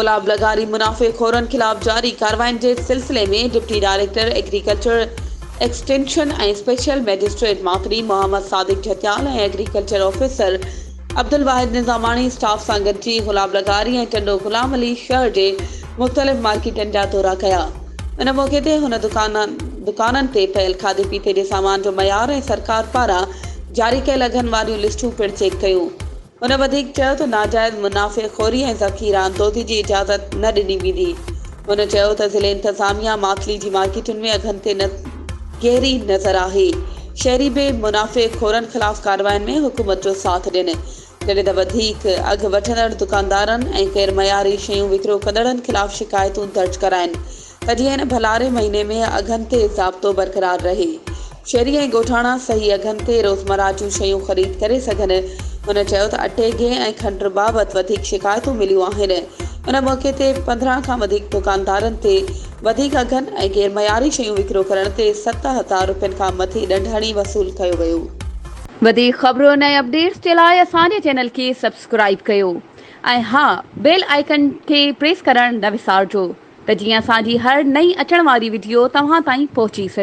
गुलाब लगारी मुनाफ़ेखोरनि ख़िलाफ़ जारी कार्रवाइनि जे सिलसिले में डिप्टी डायरेक्टर एग्रीकल्चर एक्सटेंशन ऐं स्पेशल मैजिस्ट्रेट मातरी मोहम्मद सादिक झटियाल ऐं एग्रीकल्चर ऑफिसर अब्दुल वाहिद निज़ामाणी स्टाफ सां गॾिजी गुलाब लगारी ऐं टंडो गुलाम अली शहर जे मुख़्तलिफ़ मार्केटनि जा दौरा कया। इन मौक़े ते हुन दुकाननि ते पयल खाधे पीते जे सामान जो मयार ऐं सरकार पारां जारी कयल अघनि वारियूं लिस्टूं पिणु चेक कयूं। हुन वधीक चयो त नाजाइज़ मुनाफ़ेखोरी ऐं ज़ख़ीरा अंदोज़ी जी इजाज़त न ॾिनी वेंदी। हुन चयो त ज़िले इंतज़ामिया मातली जी मार्केटुनि में अघनि ते गहरी नज़र आहे। शहरी बि मुनाफ़ेखोरनि ख़िलाफ़ कार्रवाइनि में हुकूमत जो साथ ॾियनि, जॾहिं त वधीक अघु वठंदड़ दुकानदारनि ऐं गैर मयारी शयूं विकिरो कंदड़नि ख़िलाफ़ शिकायतूं दर्ज कराइनि त जीअं हिन भलारे महीने में अघनि ते ज़ाब्तो बरक़रार रहे। शहरी ऐं ॻोठाणा सही अघनि ते रोज़मर्रा जूं शयूं ख़रीद करे सघनि। हुन चयो त अटे गिह ऐं खंड बाबति वधीक शिकायतूं मिलियूं आहिनि। उन मौक़े ते 15 खां वधीक दुकानदारनि ते वधीक अघनि ऐं गैर मयारी शयूं विकिरो करण ते 7,000 रुपयनि खां मथे ॾंढाणी वसूल कयो वियो। वधीक ख़बरुनि ऐं अपडेट्स जे लाइ असांजे चैनल खे सब्सक्राइब कयो ऐं हा बेल आइकन खे प्रेस करणु न विसारिजो त जीअं असांजी हर नई अचण वारी वीडियो तव्हां ताईं पहुची सघे।